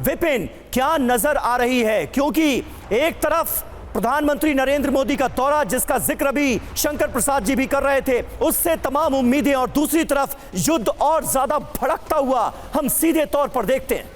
विपिन क्या नजर आ रही है, क्योंकि एक तरफ प्रधानमंत्री नरेंद्र मोदी का दौरा, जिसका जिक्र अभी शंकर प्रसाद जी भी कर रहे थे, उससे तमाम उम्मीदें, और दूसरी तरफ युद्ध और ज्यादा भड़कता हुआ हम सीधे तौर पर देखते हैं।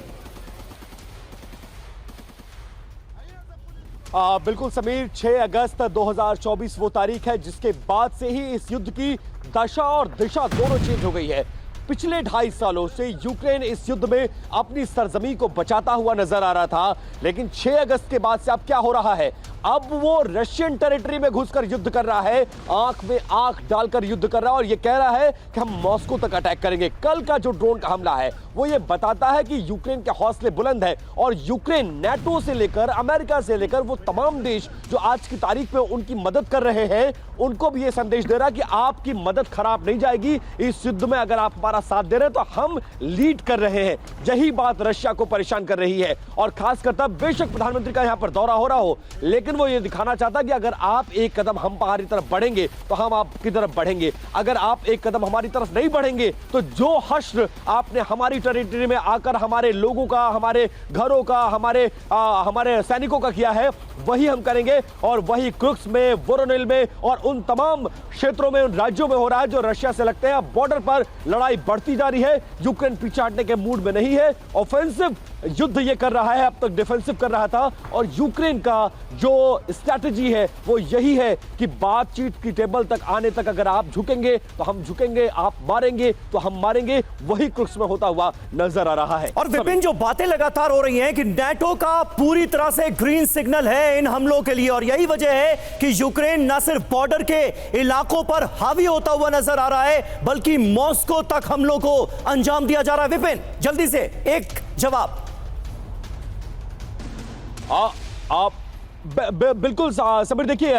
बिल्कुल समीर, 6 अगस्त 2024 वो तारीख है जिसके बाद से ही इस युद्ध की दशा और दिशा दोनों चेंज हो गई है। पिछले 2.5 सालों से यूक्रेन इस युद्ध में अपनी सरजमी को बचाता हुआ नजर आ रहा था, लेकिन 6 अगस्त के बाद से अब क्या हो रहा है? अब वो रशियन टेरिटरी में घुसकर युद्ध कर रहा है, आंख में आंख डालकर युद्ध कर रहा है और ये कह रहा है कि हम मॉस्को तक अटैक करेंगे। कल का जो ड्रोन का हमला है वो ये बताता है कि यूक्रेन के हौसले बुलंद है और यूक्रेन नेटो से लेकर अमेरिका से लेकर वो तमाम देश जो आज की तारीख में उनकी मदद कर रहे हैं, उनको भी ये संदेश दे रहा है कि आपकी मदद खराब नहीं जाएगी इस युद्ध में। अगर आप हमारा साथ दे रहे हैं तो हम लीड कर रहे हैं। यही बात रशिया को परेशान कर रही है और खासकर तब बेशक प्रधानमंत्री का यहां पर दौरा हो रहा हो, लेकिन वो ये दिखाना चाहता कि अगर आप एक कदम हमारी तरफ बढ़ेंगे तो हम आपकी तरफ बढ़ेंगे, अगर आप एक कदम हमारी तरफ नहीं बढ़ेंगे तो जो हश्र आपने हमारी टेरिटरी में आकर हमारे लोगों का, हमारे घरों का, हमारे सैनिकों का किया है, वही हम करेंगे। और वही क्रुक्स में, वोरोनिल में और उन तमाम क्षेत्रों में, उन राज्यों में हो रहा है जो रशिया से लगते हैं। बॉर्डर पर लड़ाई बढ़ती जा रही है, यूक्रेन पीछे हटने के मूड में नहीं है, ऑफेंसिव युद्ध ये कर रहा है, अब तक डिफेंसिव कर रहा था। और यूक्रेन का जो स्ट्रैटेजी है वो यही है कि बातचीत की टेबल तक आने तक अगर आप झुकेंगे तो हम झुकेंगे, आप मारेंगे तो हम मारेंगे, वही क्रुक्स में होता हुआ नजर आ रहा है। और विपिन, जो बातें लगातार हो रही हैं कि नेटो का पूरी तरह से ग्रीन सिग्नल है इन हमलों के लिए, और यही वजह है कि यूक्रेन न सिर्फ बॉर्डर के इलाकों पर हावी होता हुआ नजर आ रहा है, बल्कि मॉस्को तक हमलों को अंजाम दिया जा रहा है। विपिन, जल्दी से एक जवाब। आप बिल्कुल समीर, देखिए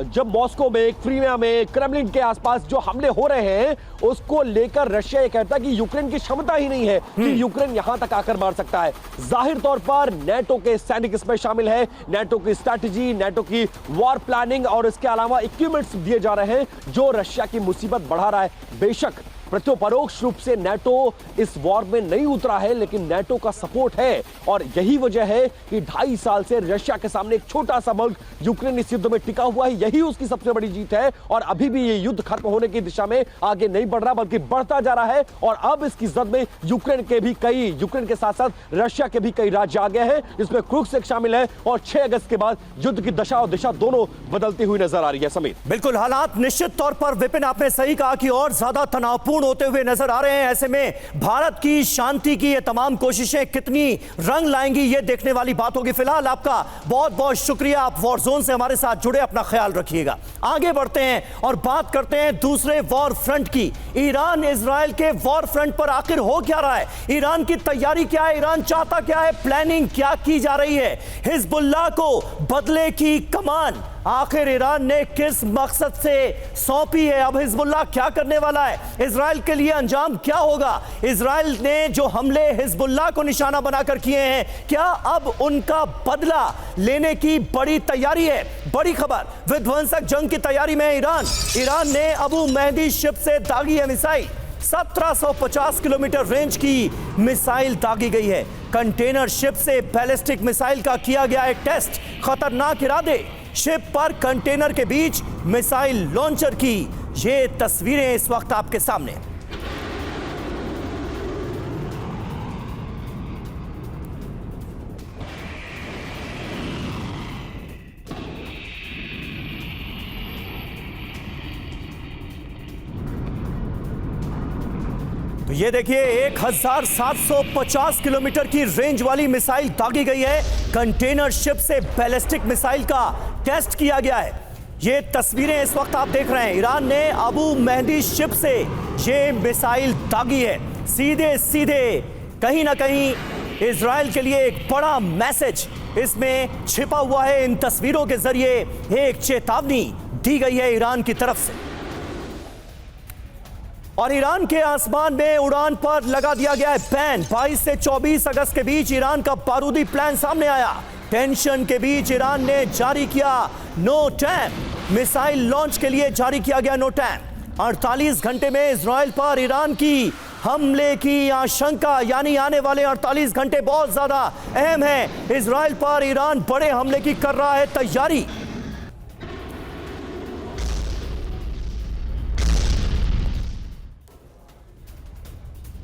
जब मॉस्को में, क्रीमिया में, क्रेमलिन के आसपास जो हमले हो रहे हैं उसको लेकर रशिया ये कहता है कि यूक्रेन की क्षमता ही नहीं है कि यूक्रेन यहां तक आकर मार सकता है। जाहिर तौर पर नेटो के सैनिक इसमें शामिल है, नेटो की स्ट्रैटेजी, नेटो की वॉर प्लानिंग और इसके अलावा इक्विपमेंट्स दिए जा रहे हैं जो रशिया की मुसीबत बढ़ा रहा है। बेशक प्रत्योपरोक्ष रूप से नेटो इस वॉर में नहीं उतरा है, लेकिन नेटो का सपोर्ट है और यही वजह है कि 2.5 साल से रशिया के सामने एक छोटा सा मुल्क यूक्रेन इस युद्ध में टिका हुआ है। यही उसकी सबसे बड़ी जीत है और अभी भी ये युद्ध खत्म होने की दिशा में आगे नहीं बढ़ रहा बल्कि बढ़ता जा रहा है। और अब इसकी जद में यूक्रेन के साथ साथ रशिया के भी कई राज्य आ गए हैं, जिसमें क्रुक्स एक शामिल है और 6 अगस्त के बाद युद्ध की दशा और दिशा दोनों बदलती हुई नजर आ रही है। समीर, बिल्कुल, हालात निश्चित तौर पर विपिन आपने सही कहा कि और ज्यादा तनावपूर्ण होते हुए नजर आ रहे हैं। ऐसे में भारत की शांति की ये तमाम कोशिशें कितनी रंग लाएंगी, ये देखने वाली बात होगी। फिलहाल आपका बहुत बहुत शुक्रिया, आप वॉर जोन से हमारे साथ जुड़े, अपना ख्याल रखिएगा। आगे बढ़ते हैं और बात करते हैं दूसरे वॉर फ्रंट की। ईरान इजराइल के वॉर फ्रंट पर आखिर हो क्या रहा है? ईरान की तैयारी क्या है? ईरान चाहता क्या है? प्लानिंग क्या की जा रही है? हिजबुल्लाह को बदले की कमान आखिर ईरान ने किस मकसद से सौंपी है? अब हिजबुल्लाह क्या करने वाला है? इजराइल के लिए अंजाम क्या होगा? इजराइल ने जो हमले हिजबुल्लाह को निशाना बनाकर किए हैं, क्या अब उनका बदला लेने की बड़ी तैयारी है? बड़ी खबर, विध्वंसक जंग की तैयारी में ईरान ने अबू मेहदी शिप से दागी है मिसाइल। 1750 किलोमीटर रेंज की मिसाइल दागी गई है। कंटेनर शिप से बैलिस्टिक मिसाइल का किया गया एक टेस्ट। खतरनाक इरादे, शिप पर कंटेनर के बीच मिसाइल लॉन्चर की ये तस्वीरें इस वक्त आपके सामने। तो ये देखिए 1750 किलोमीटर की रेंज वाली मिसाइल दागी गई है। कंटेनर शिप से बैलिस्टिक मिसाइल का टेस्ट किया गया है। ये तस्वीरें इस वक्त आप देख रहे हैं। ईरान ने अबू मेहदी शिप से ये मिसाइल दागी है। सीधे सीधे कहीं ना कहीं इजराइल के लिए एक बड़ा मैसेज इसमें छिपा हुआ है। इन तस्वीरों के जरिए एक चेतावनी दी गई है ईरान की तरफ से। और ईरान के आसमान में उड़ान पर लगा दिया गया है बैन। 22 से 24 अगस्त के बीच ईरान का बारूदी प्लान सामने आया। टेंशन के बीच ईरान ने जारी किया नो टाइम। मिसाइल लॉन्च के लिए जारी किया गया नो टाइम। 48 घंटे में इजराइल पर ईरान की हमले की आशंका, यानी आने वाले 48 घंटे बहुत ज्यादा अहम है। इजराइल पर ईरान बड़े हमले की कर रहा है तैयारी।